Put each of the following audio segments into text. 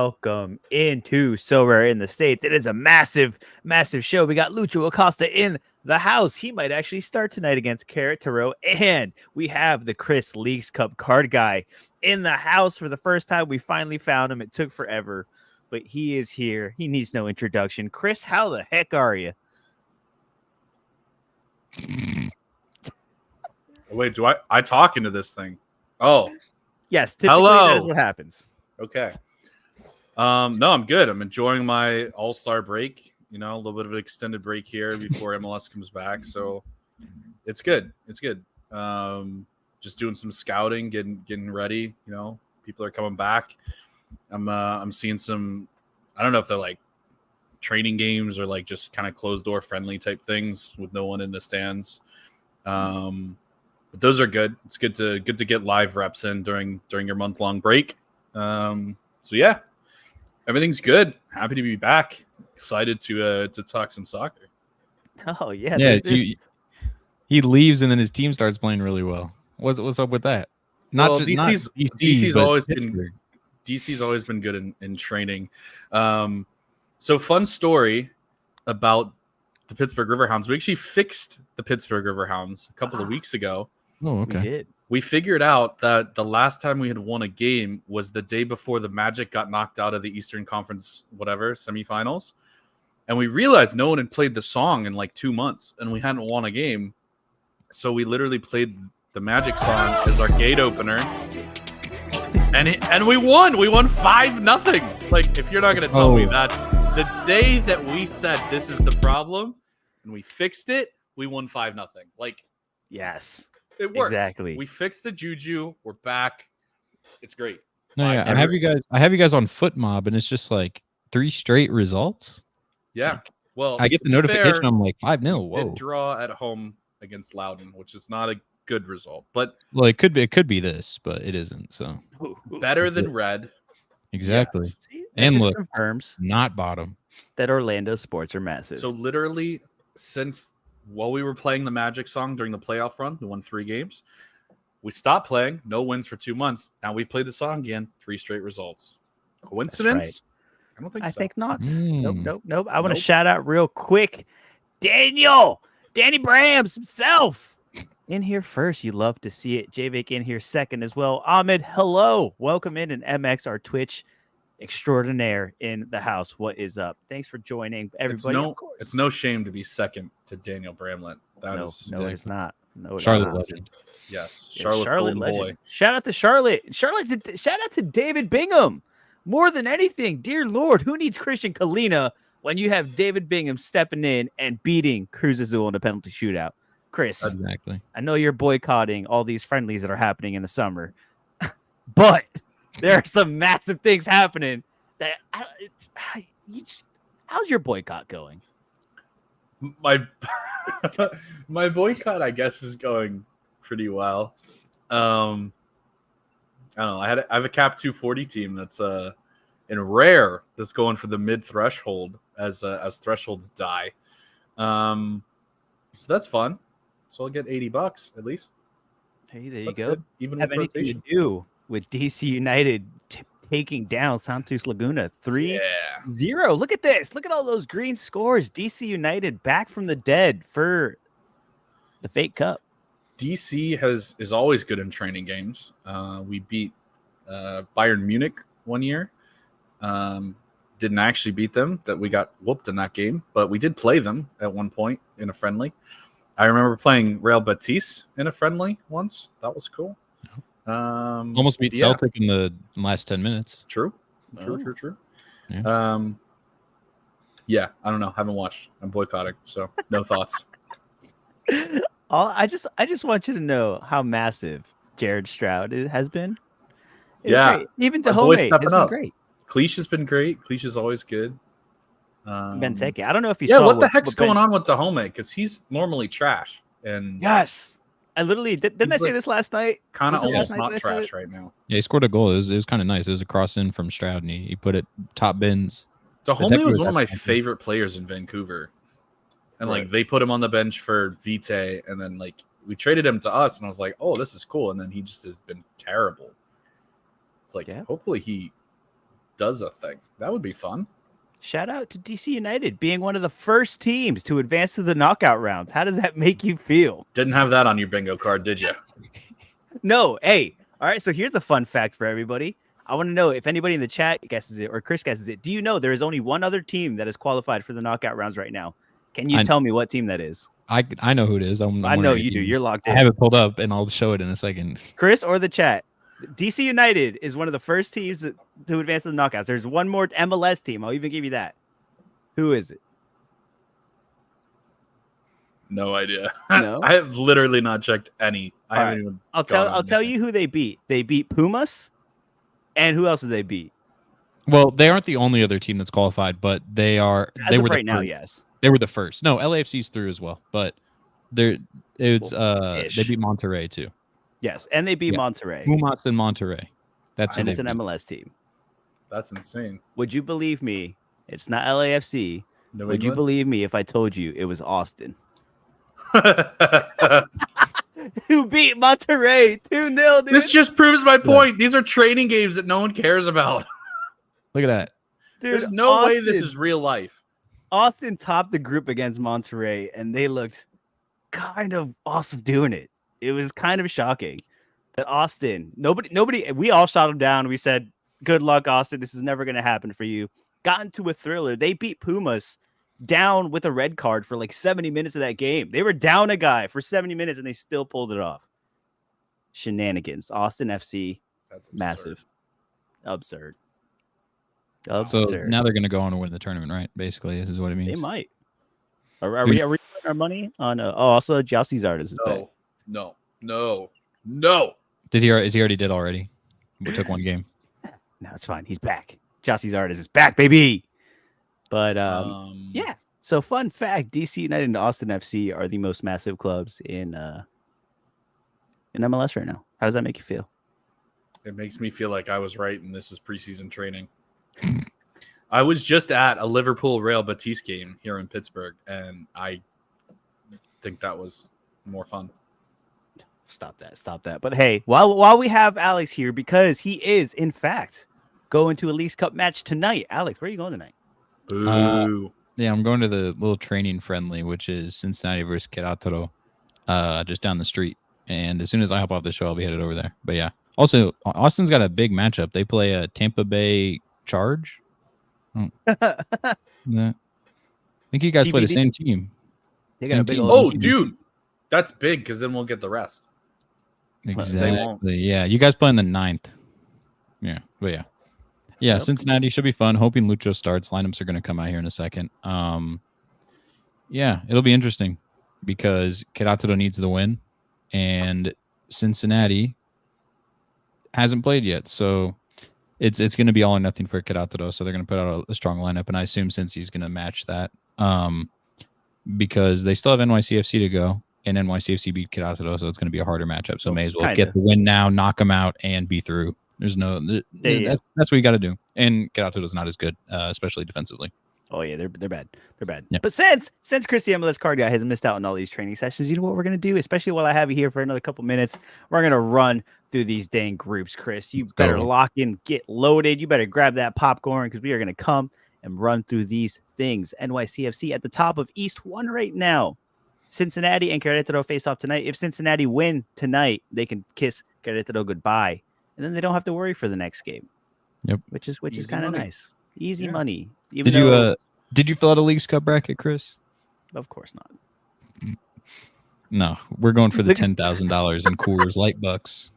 welcome into Sorare in the States. It is a massive, massive show. We got Lucho Acosta in the house. He might actually start tonight against Carrot Tarot. And we have the Chris Leagues Cup card guy in the house for the first time. We finally found him. It took forever, but he is here. He needs no introduction. Chris, how the heck are you? Wait, do I talk into this thing? Oh. Yes, typically that is what happens. Okay. No, I'm good. I'm enjoying my All-Star break. You know, a little bit of an extended break here before MLS comes back. So it's good. It's good. Just doing some scouting, getting ready. You know, people are coming back. I'm seeing some. I don't know if they're like training games or like just kind of closed door friendly type things with no one in the stands. But those are good. It's good to get live reps in during your month-long break. So yeah, everything's good. Happy to be back. Excited to talk some soccer. Oh yeah, yeah. He leaves and then his team starts playing really well. What's up with that? DC's always been good in training. So fun story about the Pittsburgh Riverhounds. We actually fixed the Pittsburgh Riverhounds a couple of weeks ago. Oh, okay. We did. We figured out that the last time we had won a game was the day before the Magic got knocked out of the Eastern Conference, semifinals. And we realized no one had played the song in like 2 months and we hadn't won a game. So we literally played the Magic song as our gate opener. And we won. We won 5-0. Like, if you're not going to tell me that's the day that we said this is the problem and we fixed it, we won 5-0. Like, yes. It worked. Exactly. We fixed the juju. We're back. It's great. No, yeah. I have you guys on Foot Mob, and it's just like 3 straight results. Yeah. Well, I get the notification. I'm like 5-0. Whoa. Did draw at home against Loudoun, which is not a good result, but it could be this, but it isn't. So better than red. Exactly. Yes. See, and look, confirms not bottom. That Orlando sports are massive. So literally, since while we were playing the Magic song during the playoff run, we won 3 games. We stopped playing. No wins for 2 months. Now we played the song again. 3 straight results. Coincidence? Right. I don't think so. I think not. Nope. I want to shout out real quick. Danny Brams himself. In here first. You love to see it. Javik in here second as well. Ahmed, hello. Welcome in. And MX, our Twitch extraordinaire in the house. What is up? Thanks for joining, everybody. It's no shame to be second to Daniel Bramlett. It's not. No, Charlotte legend. Yes, Charlotte's golden boy. Shout out to Charlotte. Shout out to David Bingham. More than anything, dear Lord, who needs Christian Kalina when you have David Bingham stepping in and beating Cruz Azul in a penalty shootout? Chris, exactly. I know you're boycotting all these friendlies that are happening in the summer, but there are some massive things happening that how's your boycott going? My boycott, I guess, is going pretty well. I don't know. I have a Cap 240 team that's in rare that's going for the mid threshold as thresholds die. So that's fun. So I'll get $80 at least. Hey, there you that's go. Good. Even have with anything rotation. to do with DC United taking down Santos Laguna 3-0. Look at this. Look at all those green scores. DC United back from the dead for the fake cup. DC is always good in training games. We beat Bayern Munich one year. Didn't actually beat them. That we got whooped in that game, but we did play them at one point in a friendly. I remember playing Real Betis in a friendly once. That was cool. Almost beat Celtic in the last 10 minutes. True. Yeah. Yeah, I don't know. Haven't watched. I'm boycotting, so no thoughts. I just want you to know how massive Jared Stroud has been. Great. Even to home has been great. Cleach has been great. Cleach is always good. Benteke. I don't know if you saw. Yeah, what the heck's going on with Dahomey? Because he's normally trash. And yes, I literally didn't I say this last night? Kind of almost not trash right now. Yeah, he scored a goal. It was kind of nice. It was a cross in from Stroud, and he put it top bins. Dahomey was one of my favorite players in Vancouver, and like they put him on the bench for Vite, and then like we traded him to us, and I was like, oh, this is cool, and then he just has been terrible. It's like hopefully he does a thing. That would be fun. Shout out to DC United being one of the first teams to advance to the knockout rounds. How does that make you feel? Didn't have that on your bingo card, did you? No. Hey, all right. So here's a fun fact for everybody. I want to know if anybody in the chat guesses it or Chris guesses it. Do you know there is only one other team that is qualified for the knockout rounds right now? Can you tell me what team that is? I know who it is. I know you do. You're locked in. I have it pulled up, and I'll show it in a second. Chris or the chat. DC United is one of the first teams to advance to the knockouts. There's one more MLS team. I'll even give you that. Who is it? No idea. No? I have literally not checked any. I haven't even. I'll tell you who they beat. They beat Pumas, and who else did they beat? Well, they aren't the only other team that's qualified, but they are. They were right now. first. Yes, they were the first. No, LAFC's through as well, but they beat Monterrey too. Yes, and they beat Monterrey. Pumas and Monterrey. That's and it's an MLS team. That's insane. Would you believe me? It's not LAFC. New Would you England? believe me if I told you it was Austin who beat Monterrey 2-0, dude? This just proves my point. These are training games that no one cares about. Look at that. Dude, There's no way Austin- this is real life. Austin topped the group against Monterrey, and they looked kind of awesome doing it. It was kind of shocking that Austin, nobody, we all shot them down. We said, good luck, Austin. This is never going to happen for you. Got into a thriller. They beat Pumas down with a red card for like 70 minutes of that game. They were down a guy for 70 minutes, and they still pulled it off. Shenanigans. Austin FC, That's absurd. massive. Absurd. So now they're going to go on and win the tournament, right? Basically, this is what it means. They might. Are we putting our money on? Also, Jalsi Zardes is back. No. Is he already did already? We took one game. No, it's fine. He's back. Jalsi Zardes is back, baby. But yeah. So fun fact: DC United and Austin FC are the most massive clubs in MLS right now. How does that make you feel? It makes me feel like I was right, and this is preseason training. I was just at a Liverpool Real Betis game here in Pittsburgh, and I think that was more fun. Stop that. But hey, while we have Alex here, because he is in fact going to a Leagues Cup match tonight. Alex, where are you going tonight? Boo. Yeah, I'm going to the little training friendly, which is Cincinnati versus Querétaro, just down the street. And as soon as I hop off the show, I'll be headed over there. But yeah, also Austin's got a big matchup. They play a Tampa Bay Charge. Oh. Yeah. I think you guys play the TBD? same team. They got a big team. old Oh, dude. That's big because then we'll get the rest. They won't. Exactly. Yeah, you guys play in the 9th. Yeah, but yeah. Yeah, Yep. Cincinnati should be fun. Hoping Lucho starts. Lineups are going to come out here in a second. Yeah, it'll be interesting because Querétaro needs the win, and Cincinnati hasn't played yet. So it's going to be all or nothing for Querétaro. So they're going to put out a strong lineup, and I assume Cincy's going to match that because they still have NYCFC to go, and NYCFC beat Querétaro, so it's going to be a harder matchup. So may as well get the win now, knock them out, and be through. There's no that's what you got to do. And Querétaro's not as good, especially defensively. Oh yeah, they're bad. They're bad. Yeah. But since Chris the MLS card guy has missed out on all these training sessions, you know what we're gonna do? Especially while I have you here for another couple minutes, we're gonna run through these dang groups. Chris, you better lock in, get loaded. You better grab that popcorn because we are gonna come and run through these things. NYCFC at the top of East 1 right now. Cincinnati and Querétaro face off tonight. If Cincinnati win tonight, they can kiss Querétaro goodbye, and then they don't have to worry for the next game. Yep, which is Easy kind of money. nice. Easy money. Did you fill out a Leagues Cup bracket, Chris? Of course not. No, we're going for the $10,000 in Coors Light bucks.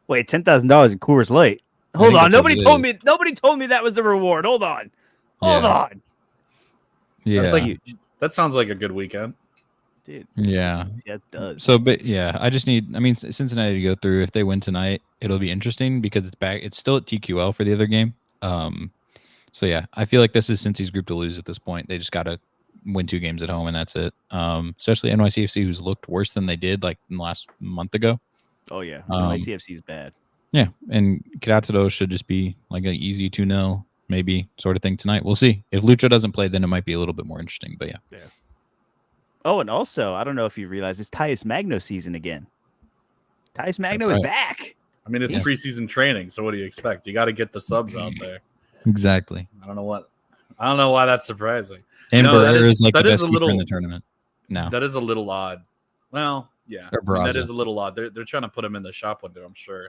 Wait, $10,000 in Coors Light. Hold on. Nobody Nobody told me that was the reward. Hold on. Hold on. Yeah. That's that sounds like a good weekend. Dude. Yeah. Yeah, it does. So, but yeah, I mean, Cincinnati to go through. If they win tonight, it'll be interesting because it's still at TQL for the other game. So yeah, I feel like this is Cincy's group to lose at this point. They just got to win 2 games at home, and that's it. Especially NYCFC, who's looked worse than they did like in the last month ago. Oh yeah, NYCFC is bad. Yeah, and Querétaro should just be like an easy 2-0, maybe sort of thing tonight. We'll see. If Lucho doesn't play, then it might be a little bit more interesting. But yeah. Oh, and also, I don't know if you realize it's Tyus Magno season again. Tyus Magno is back. I mean, it's preseason training, so what do you expect? You got to get the subs out there. Exactly. I don't know why that's surprising. And No, Barrera is like the that is best a keeper in little the tournament now. that is a little odd. Well, yeah, Or I mean, that Barraza. is a little odd. They're trying to put him in the shop window, I'm sure.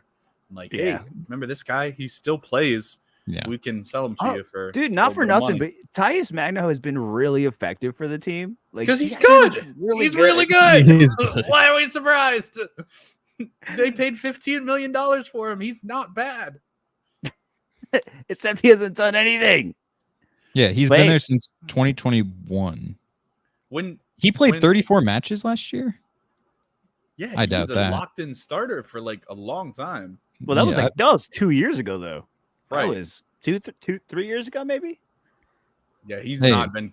I'm like, Yeah. hey, remember this guy? He still plays. Yeah. We can sell him to you for dude, a not little for bit of nothing, money. but Tyus Magno has been really effective for the team. Like, Because he's he actually good. looks really He's good. really good. He is good. Why are we surprised? They paid $15 million for him. He's not bad. Except he hasn't done anything. Yeah, he's Wait. been there since 2021. When He played 34 matches last year. yeah, I he was doubt a that. locked-in starter for like a long time. Well, that was Yeah, that was 2 years ago, though. Right. That was 3 years ago, maybe. Yeah, he's Hey, not been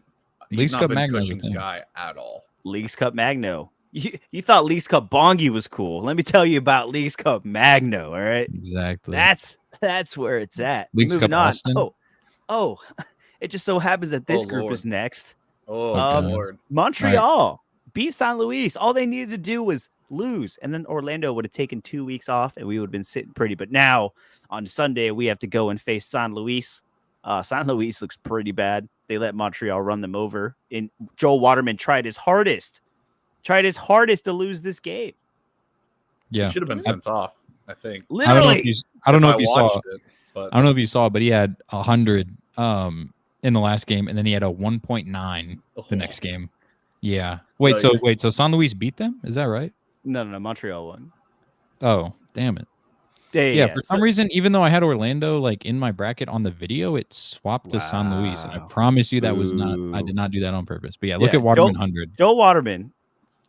Leagues Cup Magno's a Cushing's thing. guy at all. Leagues Cup Magno. You thought Leagues Cup Bongi was cool. Let me tell you about Leagues Cup Magno. All right, Exactly. that's where it's at. Leagues Moving Cup on. Austin? Oh, it just so happens that this Oh, group Lord. is next. Oh, Okay. Lord. Montreal beat San Luis. All they needed to do was lose, and then Orlando would have taken 2 weeks off, and we would have been sitting pretty. But now on Sunday, we have to go and face San Luis. San Luis looks pretty bad. They let Montreal run them over. And Joel Waterman tried his hardest to lose this game. Yeah. He should have been sent off, I think. Literally. I don't know if you saw. watched it, but I don't know if you saw, but he had 100 in the last game, and then he had a 1.9 the next game. Yeah. Wait. So San Luis beat them? Is that right? No, Montreal won. Oh, damn it. Yeah. For some reason, even though I had Orlando like in my bracket on the video, it swapped to San Luis, and I Wow. promise you that was not. I Ooh. did not do that on purpose. But yeah, look Yeah, at Waterman 100. Joel Waterman,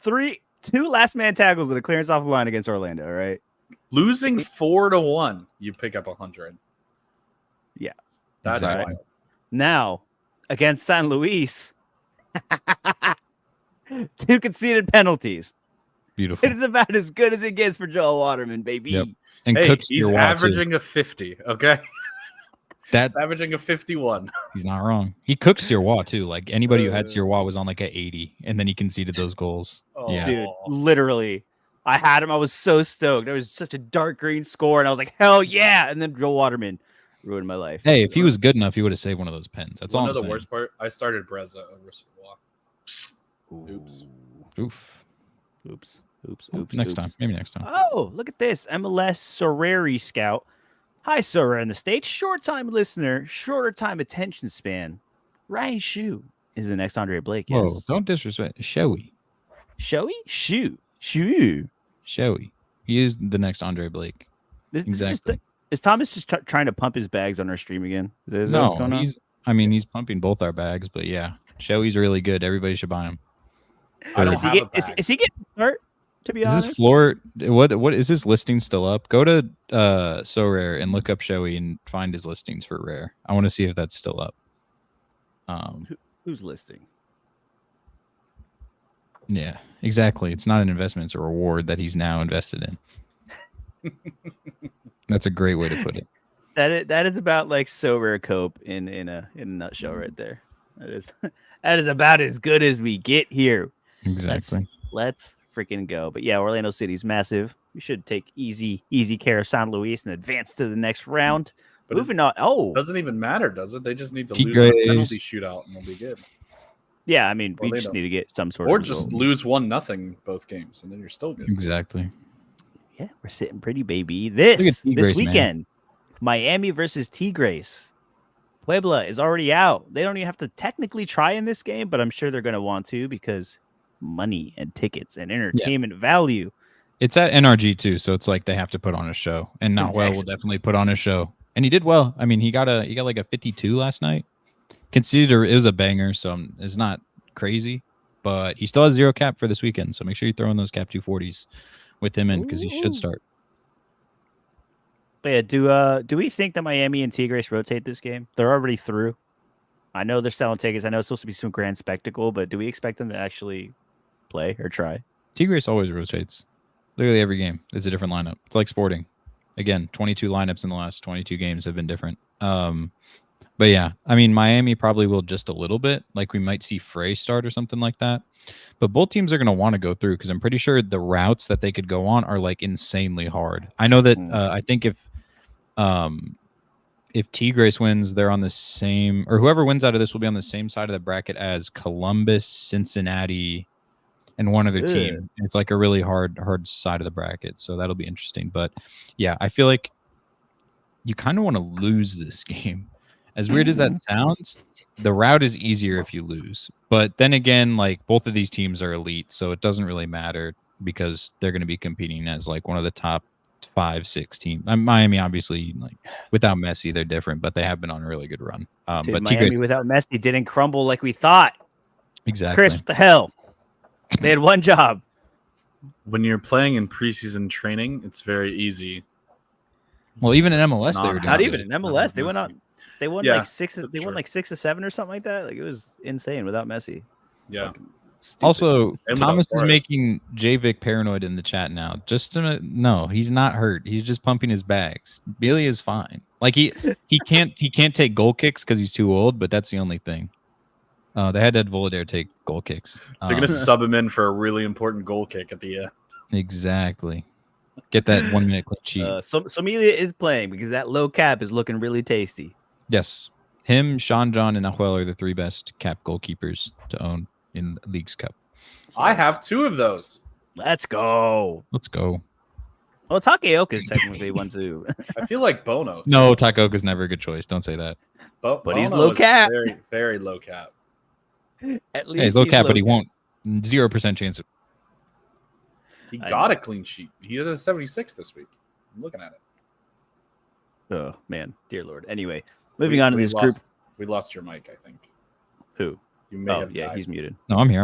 2 last man tackles and a clearance off the line against Orlando. All right. losing 4-1, you pick up 100. Yeah. That's Exactly. wild. Now against San Luis, 2 conceded penalties. Beautiful. It is about as good as it gets for Joel Waterman, baby. Yep. And Hey, Cooks he's your averaging a 50, okay? that. He's averaging a 51. He's not wrong. He cooks Sirois too. Like anybody who had Sirois was on like a 80, and then he conceded those goals. Oh. Yeah. Dude, literally. I had him. I was so stoked. There was such a dark green score, and I was like, hell yeah. And then Joel Waterman ruined my life. Hey, if he was good enough, he would have saved one of those pens. That's all One I'm of the saying. worst part, I started Breza over Sirois. Oops. Oof. Oops. Next time. Maybe next time. Oh, look at this. MLS Sorare Scout. Hi, Sorare in the States. Short time listener, shorter time attention span. Ryan Shu is the next Andre Blake. Yes. Whoa, don't disrespect. Showy. Showy? Shu. Showy. He is the next Andre Blake. Exactly. Is Thomas just trying to pump his bags on our stream again? Is that No, what's going on? he's pumping both our bags, but yeah, Showy's really good. Everybody should buy him. I don't Is have he, a bag. is he getting hurt? To be Is honest, this floor? What is his listing still up? Go to So Rare and look up Showy and find his listings for Rare. I want to see if that's still up. Who's listing? Yeah, exactly. It's not an investment; it's a reward that he's now invested in. That's a great way to put it. That is about like So Rare Cope in a nutshell right there. That is about as good as we get here. Exactly. Let's freaking go. But yeah, Orlando City's massive. We should take easy care of San Luis and advance to the next round. But Moving on. Oh, Doesn't even matter, does it? They just need to Keep lose a Grace. penalty shootout and they'll be good. yeah. I mean, we just Orlando. need to get some sort Or of just result. lose 1-0 both games, and then you're still good. Exactly. Yeah, we're sitting pretty, baby. Look This at Tigres, man. weekend, Miami versus Tigres. Puebla is already out. They don't even have to technically try in this game, but I'm sure they're going to want to because money and tickets and entertainment value. It's at NRG too, so it's like they have to put on a show. And Not Well will Texas. definitely put on a show. And he did well. I mean, he got like a 52 last night. Consider it was a banger, so it's not crazy, but he still has 0 cap for this weekend. So make sure you throw in those cap 240s with him in because he should start. But yeah, do we think that Miami and Tigres rotate this game? They're already through. I know they're selling tickets. I know it's supposed to be some grand spectacle, but do we expect them to actually play or try? Tigres always rotates. Literally every game, it's a different lineup. It's like Sporting. Again, 22 lineups in the last 22 games have been different. But yeah, I mean, Miami probably will just a little bit. Like we might see Frey start or something like that. But both teams are going to want to go through because I'm pretty sure the routes that they could go on are like insanely hard. I know that I think if if Tigres wins, they're on the same, or whoever wins out of this will be on the same side of the bracket as Columbus, Cincinnati, and one other Ugh. team. It's like a really hard side of the bracket, so that'll be interesting. But yeah, I feel like you kind of want to lose this game. As weird as that sounds, the route is easier if you lose. But then again, like both of these teams are elite, so it doesn't really matter because they're going to be competing as like one of the top 5-6 teams. Miami, obviously, like without Messi, they're different, but they have been on a really good run. Dude, But Miami without Messi didn't crumble like we thought. exactly. Chris, what the hell? They had one job. When you're playing in preseason training, it's very easy. Well, even in MLS, they were doing Not good. even in MLS. They went on. They won Yeah, like six. They won like 6 or 7 or something like that. Like it was insane without Messi. Yeah. Fucking stupid. Also, And without Thomas is Suarez. making JVic paranoid in the chat now. No, he's not hurt. He's just pumping his bags. Bailey is fine. Like he can't take goal kicks because he's too old. But that's the only thing. They had to Volader take goal kicks. They're gonna sub him in for a really important goal kick at the end. Exactly. Get that 1 minute clean sheet. So Somalia is playing because that low cap is looking really tasty. Yes, him, Sean John, and Nahuel are the 3 best cap goalkeepers to own in the Leagues Cup. I have 2 of those. Let's go. Let's go. Well, Takaoka is technically one too. I feel like Bono. No, Takoka's never a good choice. Don't say that. But he's Bono low is cap. Very, very low cap. At least Yeah, he's low cap, but he won't. 0% chance. He I got know. a clean sheet. He has a 76 this week. I'm looking at it. Oh man, dear Lord. Anyway, moving on to this group. We lost your mic, I think. Who? You may Oh have yeah, died. he's muted. No, I'm here.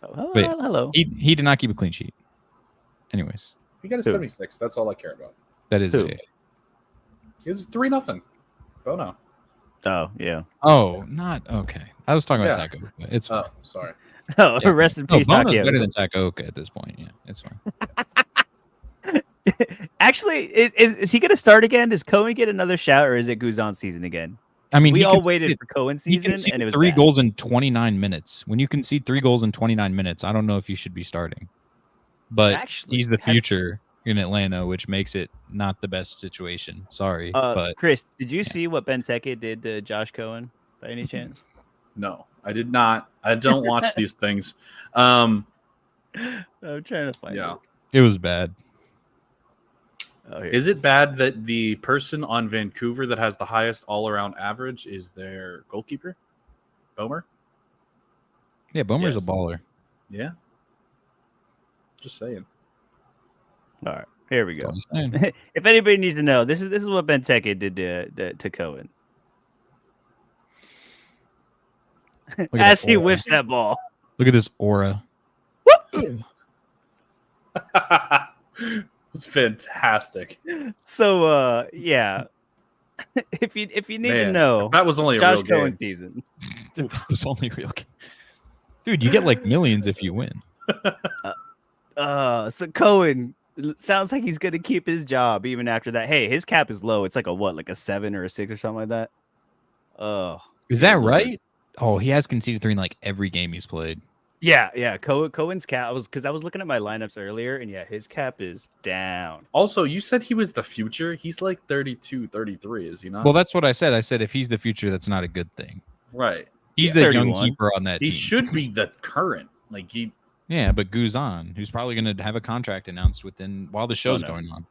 Oh, hello. Wait. Hello. He did not keep a clean sheet. Anyways, He got a Who? 76. That's all I care about. that is Who? it. He was 3-0. Bono. Oh yeah. Oh, not okay. I was talking about Yeah. Takoka. It's fine. Oh, sorry. Oh, Yeah. rest in No, peace, Bono's better Takaoka. than Takoka at this point. Yeah, it's fine. Actually, is he going to start again? Does Cohen get another shout, or is it Guzan's season again? I mean, we he all conceded- waited for Cohen's He season, and conceded it was 3 bad. goals in 29 minutes. When you concede 3 goals in 29 minutes, I don't know if you should be starting. But Actually, he's the have- future in Atlanta, which makes it not the best situation. Sorry, but Chris, did you see what Benteke did to Josh Cohen by any chance? No, I did not. I don't watch these things. I'm trying to find Yeah. it. it was bad. Oh, here. Is it bad that the person on Vancouver that has the highest all-around average is their goalkeeper? Bomer? Yeah, Bomer's Yes. a baller. Yeah. Just saying. All right, here we That's all go. I'm saying. If anybody needs to know, this is what Benteke did to Cohen Look at as that he aura. whiffs that ball. Look at this aura. It's fantastic. So yeah, if you need to Man, know, That was only a Josh real game. Cohen's season. That was only real. Dude, you get like millions if you win. So Cohen sounds like he's gonna keep his job even after that. Hey, his cap is low. It's like a 7 or a 6 or something like that. Oh, Is that Lord. right? Oh, he has conceded 3 in like every game he's played. yeah. Cohen's cap. I was looking at my lineups earlier, and yeah, his cap is down. Also, you said he was the future. He's like 32, 33, is he not? Well, that's what I said. I said if he's the future, that's not a good thing. right. He's Yeah, the young 31. keeper on that He team. should be the current. Like he Yeah, but Guzan, who's probably going to have a contract announced while the show's no. going on.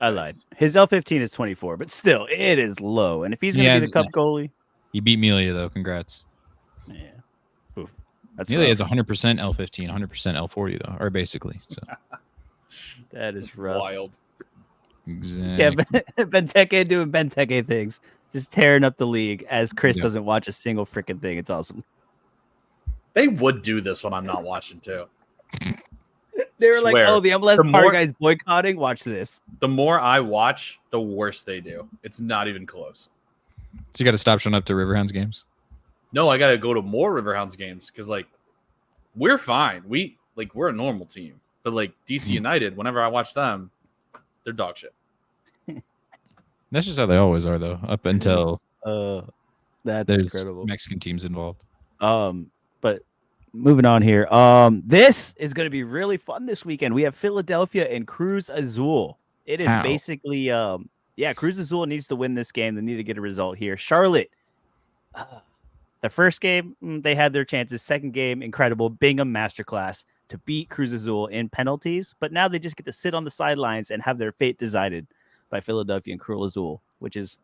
I lied. His L15 is 24, but still, it is low. And if he's gonna Yeah, be the cup goalie, He beat Melia though. Congrats. yeah, Oof. That's Melia rough. is 100% L15, 100% L40 though, or basically. So That is it's rough. wild. exactly. Yeah, Benteke doing Benteke things, just tearing up the league as Chris Yeah. doesn't watch a single freaking thing. It's awesome. They would do this when I'm not watching too. They were like, Swear. "Oh, the MLS The car more- guys boycotting. Watch this." The more I watch, the worse they do. It's not even close. So you got to stop showing up to Riverhounds games. No, I gotta go to more Riverhounds games because like we're fine. We're a normal team. But like DC United, whenever I watch them, they're dog shit. That's just how they always are though, up until That's there's incredible. Mexican teams involved. But moving on here. This is going to be really fun this weekend. We have Philadelphia and Cruz Azul. It is How? basically Yeah, Cruz Azul needs to win this game. They need to get a result here. Charlotte, the first game, they had their chances. Second game, incredible. Bingham masterclass to beat Cruz Azul in penalties. But now they just get to sit on the sidelines and have their fate decided by Philadelphia and Cruz Azul, which is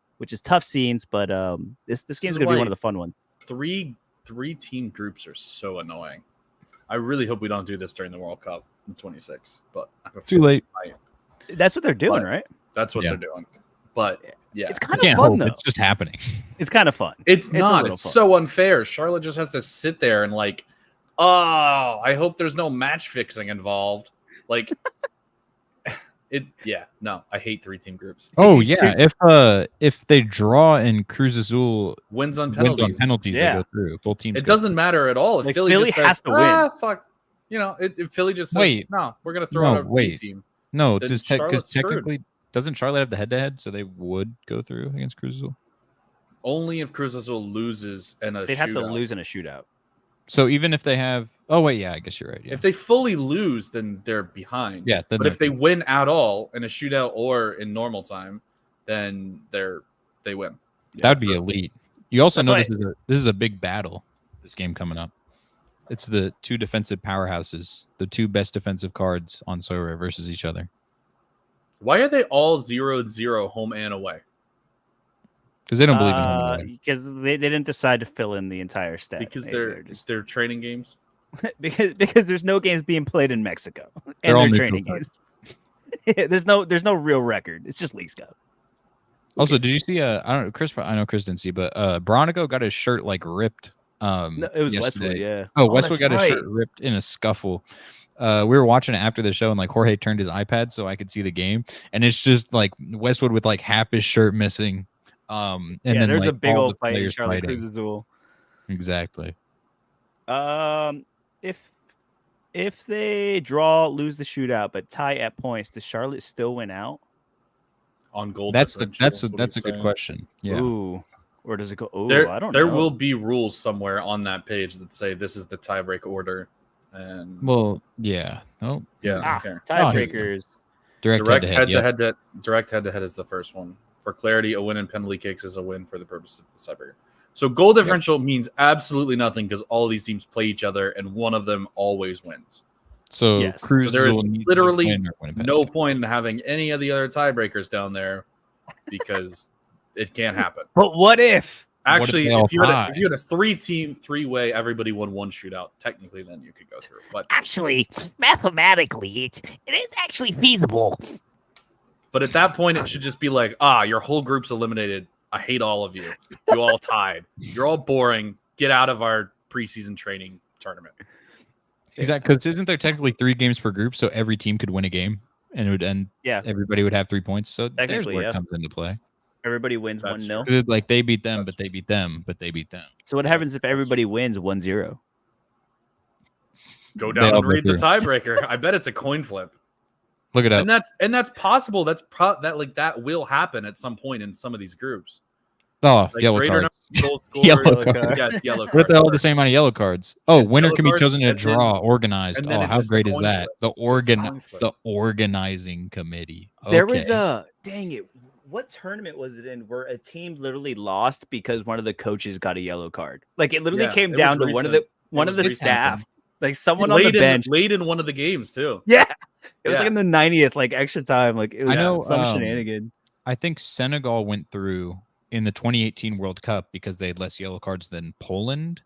tough scenes. But this game's going to be one of the fun ones. Three team groups are so annoying. I really hope we don't do this during the World Cup in 26. But too late. That's what they're doing, right? That's what they're doing. But yeah, it's kind of fun though. It's just happening. It's kind of fun. It's not. It's so unfair. Charlotte just has to sit there and like, oh, I hope there's no match fixing involved. Like, Yeah, no, I hate 3-team groups. Oh yeah, if they draw and Cruz Azul wins on penalties, they go through. Both teams. It doesn't matter at all. If like Philly just has says, to win. Fuck, if Philly just says, no, we're gonna throw out a B team. No, because technically, doesn't Charlotte have the head-to-head, so they would go through against Cruz Azul? Only if Cruz Azul loses in a they'd shootout. have to lose in a shootout. So even if they have, I guess you're right. Yeah. If they fully lose, then they're behind. Yeah, but if they win at all in a shootout or in normal time, then they win. That would be elite. You also know this is a big battle. This game coming up. It's the two defensive powerhouses, the two best defensive cards on Sorare versus each other. Why are they all 0-0 home and away? Because they don't believe in home and away. Because they didn't decide to fill in the entire stat. Because they're training games. because there's no games being played in Mexico, and they're training games. there's no real record. It's just League Cup. Also, did you see? I don't know, Chris. I know Chris didn't see, but Bronico got his shirt like ripped. No, it was yesterday. Westwood. Yeah. Oh, Westwood got his shirt ripped in a scuffle. We were watching it after the show, and like Jorge turned his iPad so I could see the game, and it's just like Westwood with like half his shirt missing. And then there's like, a big old fight in players Charlotte fighting. Cruz Azul. Exactly. If they draw, lose the shootout, but tie at points, does Charlotte still win out? On goal. That's a good question. Yeah. Ooh. Or does it go? Oh, I don't know. There will be rules somewhere on that page that say this is the tiebreak order. And yeah. Oh, yeah. Tiebreakers. Direct head-to-head is the first one. For clarity, a win in penalty kicks is a win for the purpose of the tiebreaker. So goal differential means absolutely nothing because all these teams play each other and one of them always wins. So Cruz there is literally win no point in having any of the other tiebreakers down there because it can't happen. But what if? Actually, if you had a 3-way, everybody won one shootout. Technically, then you could go through. But actually, mathematically, it is actually feasible. But at that point, it should just be like, your whole group's eliminated. I hate all of you. You all tied. You're all boring. Get out of our preseason training tournament. Exactly, because isn't there technically 3 games per group, so every team could win a game, and it would end. Yeah, everybody would have 3 points. So there's where it comes into play. Everybody wins 1-0. Like they beat them, but they beat them, but they beat them. So what happens if everybody wins 1-0? Go down and read the tiebreaker. I bet it's a coin flip. Look it up. And that's possible. That will happen at some point in some of these groups. Oh, like yellow cards. Yellow cards. Yes, yellow cards. What the hell? The same amount of yellow cards. Oh, winner can be chosen in a draw, organized. Oh, how great is that? The organizing committee. Okay. There was dang it. What tournament was it in where a team literally lost because one of the coaches got a yellow card? Like it literally came down to one of the staff, like someone on the bench, late in one of the games too. Yeah, it was like in the 90th, like extra time. Like it was some shenanigan. I think Senegal went through in the 2018 World Cup because they had less yellow cards than Poland.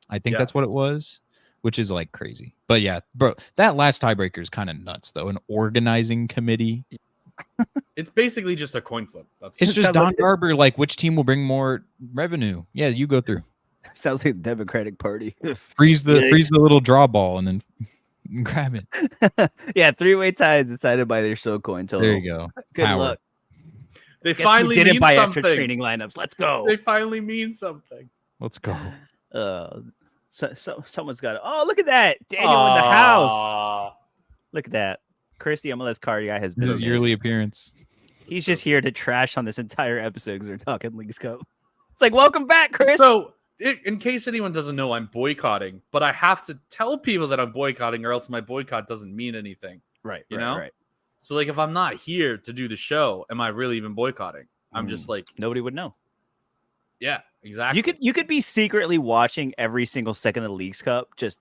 I think that's what it was, which is like crazy. But yeah, bro, that last tiebreaker is kind of nuts though. An organizing committee. It's basically just a coin flip. It's just Don Garber, like which team will bring more revenue. Yeah, you go through. Sounds like the Democratic Party. freeze the little draw ball and then grab it. Yeah, 3-way ties decided by their show coin total. There you go. Good luck. They finally didn't buy something. Extra training lineups. Let's go. They finally mean something. Let's go. So someone's got it. Oh, look at that. Daniel in the house. Look at that. Chris, the MLS card guy, has been his yearly appearance. He's just here to trash on this entire episode because we're talking Leagues Cup. It's like, welcome back, Chris. So, in case anyone doesn't know, I'm boycotting, but I have to tell people that I'm boycotting, or else my boycott doesn't mean anything. Right. You know? Right. So like, if I'm not here to do the show, am I really even boycotting? I'm just like, Nobody would know. yeah, exactly. You could be secretly watching every single second of the Leagues Cup, just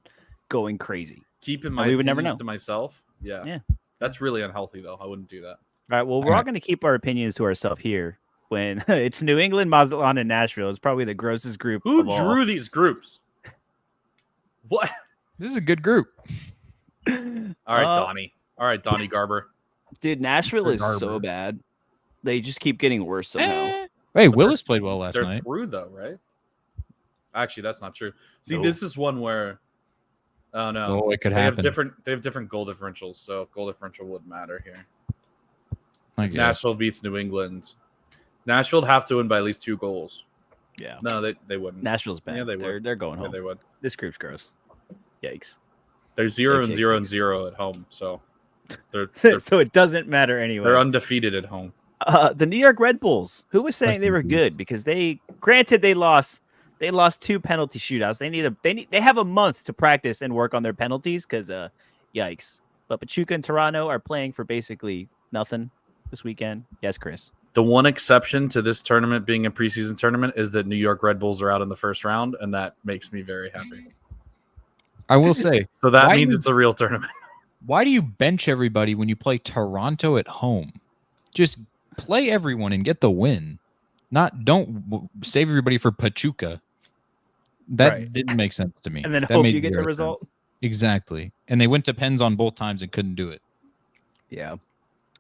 going crazy. Keeping my we would never opinions know. to myself. Yeah. Yeah. That's really unhealthy, though. I wouldn't do that. All right. Well, we're all going to keep our opinions to ourselves here. When it's New England, Mazatlan, and Nashville, it's probably the grossest group. Who of all. drew these groups? What? This is a good group. All right, Donnie. All right, Donnie Garber. Dude, Nashville is so Garber. bad. They just keep getting worse somehow. Hey, Willis played well last They're night. through, though, right? Actually, that's not true. See, No. this is one where, oh no, Oh, it could they happen. have different goal differentials, so goal differential wouldn't matter here. I If guess. Nashville beats New England, Nashville would have to win by at least 2 goals. Yeah. No, they wouldn't. Nashville's bad. Yeah, they would. They're going Yeah, home. they would. This group's gross. Yikes. They're 0 and Jake 0 and 0 at home, so they're So it doesn't matter anyway. they're undefeated at home. The New York Red Bulls. Who was saying they were good because they lost 2 penalty shootouts. They have a month to practice and work on their penalties because yikes. But Pachuca and Toronto are playing for basically nothing this weekend. Yes, Chris. The one exception to this tournament being a preseason tournament is that New York Red Bulls are out in the first round, and that makes me very happy. I will say, So that Why means you- it's a real tournament. why do you bench everybody when you play Toronto at home? Just play everyone and get the win. Don't save everybody for Pachuca. That Right. didn't make sense to me. And then That hope made you get the zero result. sense. Exactly. And they went to pens on both times and couldn't do it. Yeah.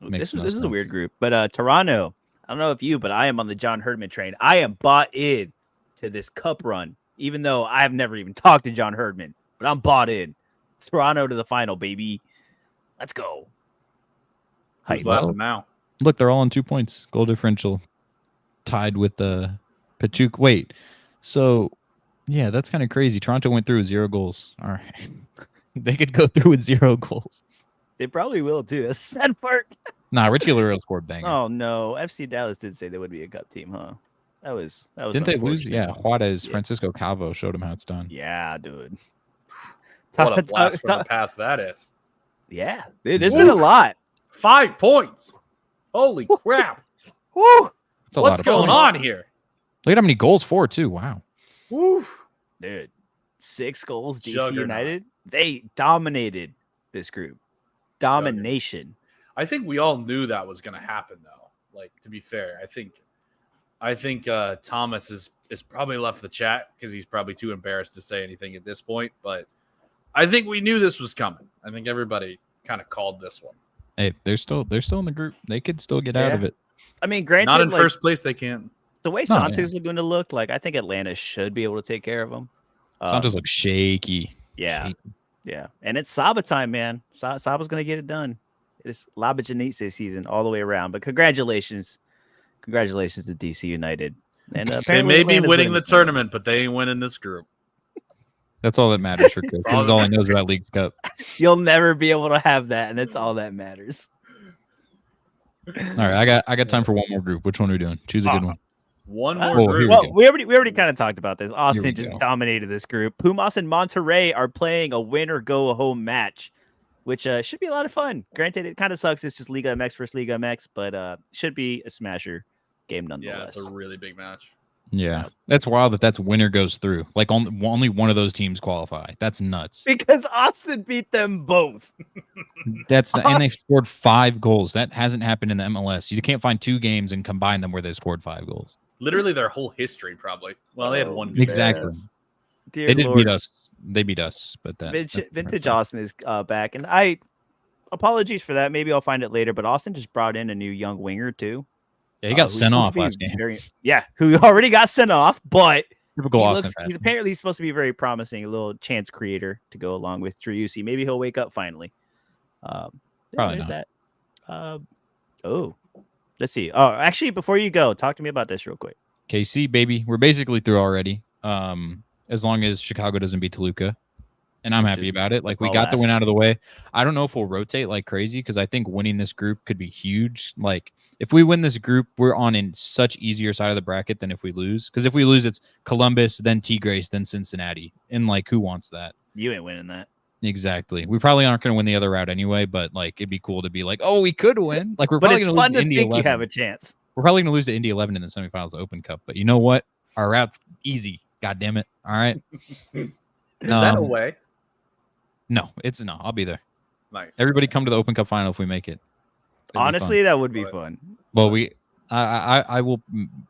Makes This no is a sense. weird group. But Toronto, I don't know if you, but I am on the John Herdman train. I am bought in to this cup run, even though I have never even talked to John Herdman, but I'm bought in. Toronto to the final, baby. Let's go. Who's Hype. laughing now? Look, they're all on 2 points. Goal differential tied with the Pachuca. Wait. So, yeah, that's kind of crazy. Toronto went through with 0 goals. All right. They could go through with 0 goals. They probably will too. That's the sad part. Nah, Richie Laredo scored banger. Oh no, FC Dallas did say they would be a cup team, huh? That was Didn't they lose? unfortunate. Yeah, Juarez, Yeah. Francisco Calvo showed him how it's done. Yeah, dude. What a blast from the past that is. Yeah, dude, there's been a lot. 5 points. Holy crap. Woo, That's a What's lot of going points. on here? Look at how many goals for, too. Wow. Woo. dude. 6 goals, DC Juggernaut. United. They dominated this group. Domination. I think we all knew that was going to happen, though. Like, to be fair, I think Thomas is probably left the chat because he's probably too embarrassed to say anything at this point. But I think we knew this was coming. I think everybody kind of called this one. Hey, they're still in the group. They could still get out of it. I mean, granted, Not in like, first place, they can't. the way No, Santos is going to look, like I think Atlanta should be able to take care of them. Santos looks shaky. Yeah, Shaky. yeah, and it's Saba time, man. Saba's going to get it done. It's Labajanice season all the way around. But congratulations to DC United. And They apparently may be Atlanta's winning the this one. tournament, but they ain't winning this group. That's all that matters for Chris. That's This is all he knows about Leagues Cup. You'll never be able to have that, and that's all that matters. All right, I got time for one more group. Which one are we doing? Choose a good one. One Oh, more here group. we Well, go. we already kind of talked about this. Austin we just go. dominated this group. Pumas and Monterrey are playing a win or go home match, which should be a lot of fun. Granted, it kind of sucks. It's just Liga MX versus Liga MX, but should be a smasher game Yeah, nonetheless. it's a really big match. Yeah, that's wild that's winner goes through. Like only one of those teams qualify. That's nuts. Because Austin beat them both. And they scored 5 goals. That hasn't happened in the MLS. You can't find 2 games and combine them where they scored 5 goals. Literally their whole history, probably. Well, they had one. good Exactly. match. Dear They did Lord. beat us. They beat us, but that Vintage Austin is back, and I apologies for that. Maybe I'll find it later. But Austin just brought in a new young winger too. Yeah, he got who's sent supposed off to be last game. who already got sent off, but Typical he Austin. looks, he's fashion. apparently supposed to be very promising, a little chance creator to go along with Driussi. Maybe he'll wake up finally. Probably there's not. that. Let's see. Oh, actually, before you go, talk to me about this real quick. KC, baby. We're basically through already. As long as Chicago doesn't beat Toluca. And I'm Which happy is about it. Like, we all got the win asking. out of the way. I don't know if we'll rotate like crazy because I think winning this group could be huge. Like, if we win this group, we're on in such easier side of the bracket than if we lose. Because if we lose, it's Columbus, then Tigres, then Cincinnati. And, like, who wants that? You ain't winning that. Exactly. We probably aren't going to win the other route anyway, but like it'd be cool to be like, oh, we could win. Like we're But probably it's going to lose fun to to Indy think 11. you have a chance. We're probably going to lose to Indy 11 in the semifinals of Open Cup. But you know what? Our route's easy. God damn it. All right. Is that a way? No, it's no. I'll be there. Nice. Everybody come to the Open Cup final if we make it. It'll be fun. Honestly, that would be fun. Well, I will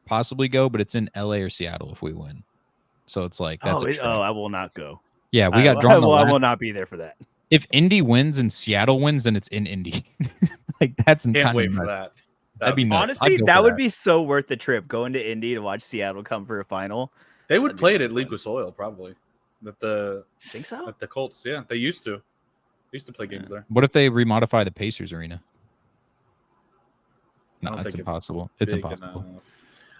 possibly go, but it's in LA or Seattle if we win. So it's like that's a trek. I will not go. Yeah, we got drawn. I will not be there for that. If Indy wins and Seattle wins, then it's in Indy. Like that's Can't wait for that. That'd be nuts. Honestly, I'd go that for would be so worth the trip going to Indy to watch Seattle come for a final. They would That'd play be it at fun. Liquid Soil probably. Think so? At the Colts, yeah, they used to. They used to play games there. What if they remodify the Pacers arena? I No, don't that's think impossible. It's big impossible.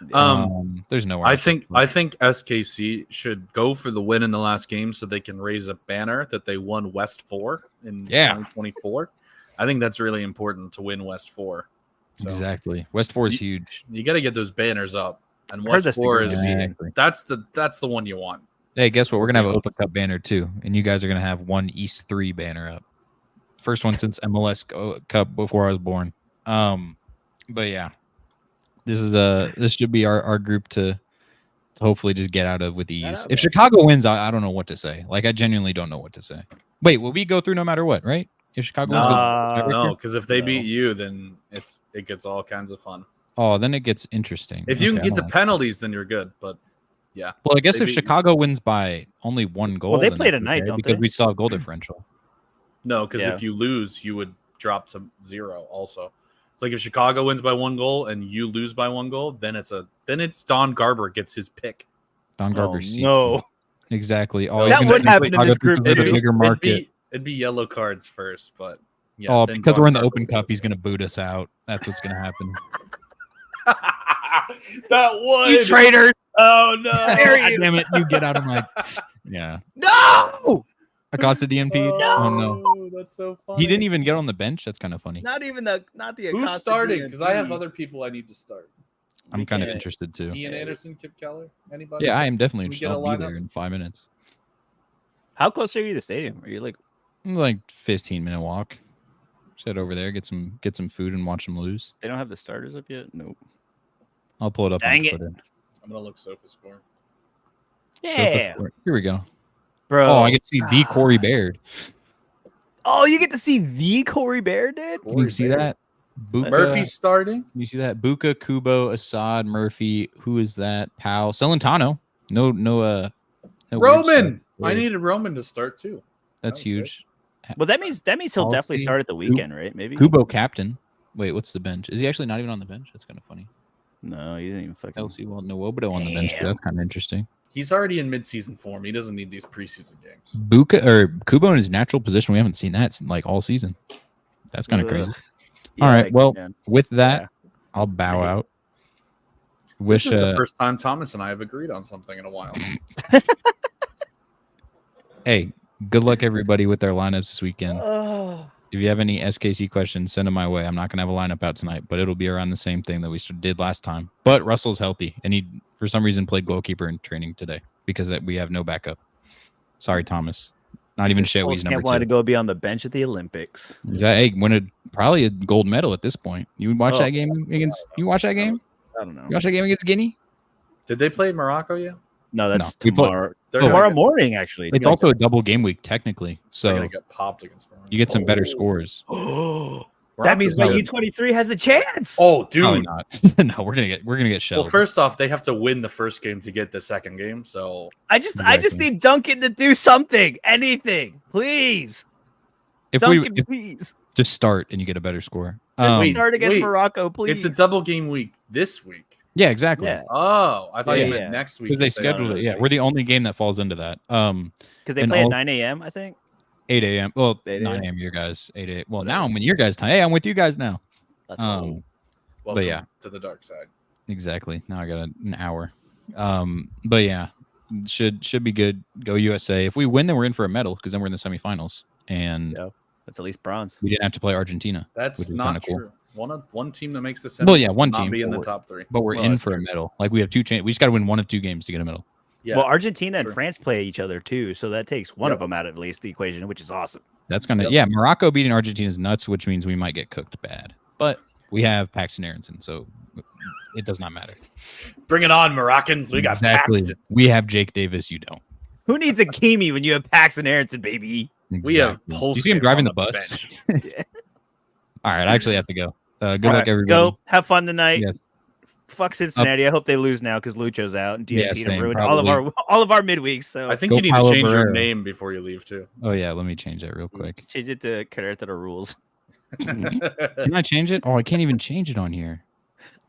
enough. There's nowhere. I else to think SKC should go for the win in the last game so they can raise a banner that they won West 4 in 2024. I think that's really important to win West 4. So Exactly. West 4 is huge. you got to get those banners up, and Heard West that's the 4 good is Exactly. that's the one you want. Hey, guess what? We're gonna have an Open Cup banner too, and you guys are gonna have one East 3 banner up. First one since MLS Cup before I was born. But yeah, this should be our group to hopefully just get out of with ease. If Chicago wins, I don't know what to say. Like I genuinely don't know what to say. Wait, will we go through no matter what? Right? If Chicago wins, No, because if they no. beat you, then it gets all kinds of fun. oh, then it gets interesting. If you Okay, can get I the don't know. penalties, then you're good. But yeah, Well, I guess they if beat you. Chicago wins by only one goal, Well, they then play that's tonight, okay, don't because they? we still have goal differential. no, because Yeah. if you lose, you would drop to 0. Also, it's like if Chicago wins by 1 goal and you lose by 1 goal, then it's Don Garber gets his pick. Don Garber's seat. no. Exactly. That Oh, he's gonna would take happen in Chicago this group, because of the too. bigger market. It'd be yellow cards first, but yeah. Oh, then because Don we're in the Garber Open would Cup, get he's gonna boot us out. That's what's gonna happen. that would. You traitor! Oh no! God damn it! You get out of my. Yeah. No! Acosta DNP. Oh no. That's so funny. He didn't even get on the bench. That's kind of funny. Not the Who's Acosta starting? Because I have DNP. other people I need to start. I'm kind of Yeah. interested too. Ian Anderson, Kip Keller, anybody? Yeah, I am definitely Can we interested. get a I'll be lineup? there in 5 minutes. How close are you to the stadium? Are you like Like 15-minute walk. Just head over there, get some food, and watch them lose. they don't have the starters up yet? Nope. I'll pull it up Dang on it. Twitter. I'm gonna look SofaScore. Yeah, So, here we go. bro. Oh, I get to see the Corey Baird. Oh, you get to see the Corey Bear, dude. Can you see that? Buka, Murphy's starting. Can you see that? Buka, Kubo, Assad, Murphy. Who is that? Powell, Celentano. No weird Roman. stuff. I needed Roman to start too. That's Okay. huge. Well, that means he'll definitely Policy. start at the weekend, right? Maybe. Kubo captain. Wait, what's the bench? Is he actually not even on the bench? That's kind of funny. No, he didn't even fucking. LC well, Nwobodo on the bench. Too. Damn. That's kind of interesting. He's already in midseason form. He doesn't need these preseason games. Buka or Kubo in his natural position. We haven't seen that like all season. That's kind of Ugh. crazy. Yeah, All right. like, Well, man. with that, Yeah. I'll bow Right. out. Wish This is the first time Thomas and I have agreed on something in a while. hey, good luck everybody with their lineups this weekend. Oh. If you have any SKC questions, send them my way. I'm not gonna have a lineup out tonight, but it'll be around the same thing that we did last time. But Russell's healthy, and he for some reason played goalkeeper in training today because we have no backup. Sorry, Thomas. Not even Shewi's number Can't want to 2. go be on the bench at the Olympics. Hey, probably a gold medal at this point. You watch Oh. that game against? You watch that game? I don't know. You watch that game against Guinea? Did they play Morocco yet? No, that's No, we play- tomorrow. They're Tomorrow gonna get- morning, actually. It's also a double game week technically, they're so gonna get popped against Morocco. you get some better Oh. scores. That means my Morocco's U23 has a chance. Oh, Probably dude. not. No, we're gonna get shelled. Well, first off, they have to win the first game to get the second game. So I just Exactly. need Duncan to do something, anything, please. if Duncan, we please. just start and you get a better score. Just Wait, start against wait. Morocco, please. it's a double game week this week. Yeah, exactly. Yeah, Oh, I thought Yeah, you meant yeah. next week. Because they if scheduled don't it. Yeah, we're the only game that falls into that. because they And play at all- 9 a.m. I think. 8 a.m. Well, 8 9 a.m. a.m. your guys. 8 a.m. Well, now I'm in your guys' time. Hey, I'm with you guys now. Let's go. Welcome yeah. to the dark side. Exactly. Now I got an hour. But yeah, should be good. Go USA. If we win, then we're in for a medal because then we're in the semifinals, and Yeah. That's at least bronze. we didn't have to play Argentina. That's Which is not kinda cool. true. One team that makes the Well, semi. yeah, one will not team, be in but the we're- top 3. But we're Well, in that's for a true. medal. Like we have 2 chances. We just got to win one of 2 games to get a medal. Yeah. Well, Argentina and sure. France play each other too, so that takes one of Yep. them out of at least the equation, which is awesome. That's gonna Yep. yeah. Morocco beating Argentina is nuts, which means we might get cooked bad. But we have Paxton Aronson, so it does not matter. Bring it on, Moroccans. We got exactly. Paxton. We have Jake Davis. You don't. Who needs a Kimi when you have Paxton Aronson, baby? We have Exactly. Polster You see him driving on the bus. bench. All right, I actually have to go. Good All luck, right, everybody. Go have fun tonight. Yes. Fuck Cincinnati. I hope they lose now because Lucho's out and Yeah, DNP same, ruined probably. all of our midweeks. So I think Go you need to Paulo change your Barrera. name before you leave too. Oh yeah, let me change that real quick. change it to Carreta the rules. Can I change it? Oh, I can't even change it on here.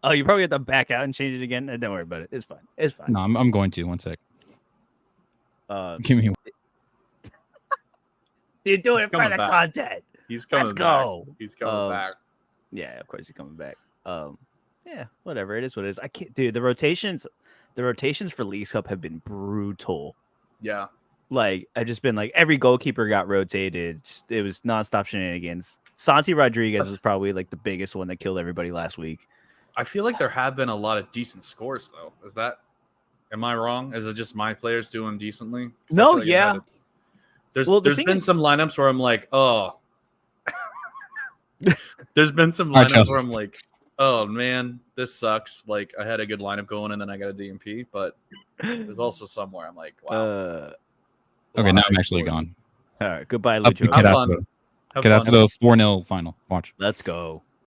Oh, you probably have to back out and change it again. Don't worry about it. It's fine. It's fine. No, I'm going to. 1 sec. Give me. You're doing He's it for coming the back. content. He's coming Let's back. go. He's coming back. Yeah, of course he's coming back. Yeah, whatever. It is what it is. I can't, dude. The rotations for Leagues Cup have been brutal. Yeah. Like I've just been like every goalkeeper got rotated. It was nonstop shenanigans. Santi Rodriguez was probably like the biggest one that killed everybody last week. I feel like there have been a lot of decent scores though. Am I wrong? Is it just my players doing decently? 'Cause I No, feel like yeah. There's thing been is- some lineups where I'm like, oh. There's been some All right, lineups Chelsea. where I'm like, oh man, this sucks. Like I had a good lineup going and then I got a DMP, but there's also somewhere I'm like, wow. Okay, now I'm actually gone. All right. Goodbye, Up Lucho. to Have Kedasco. fun. Have Kedasco fun. 4-0 final. Watch. Let's go.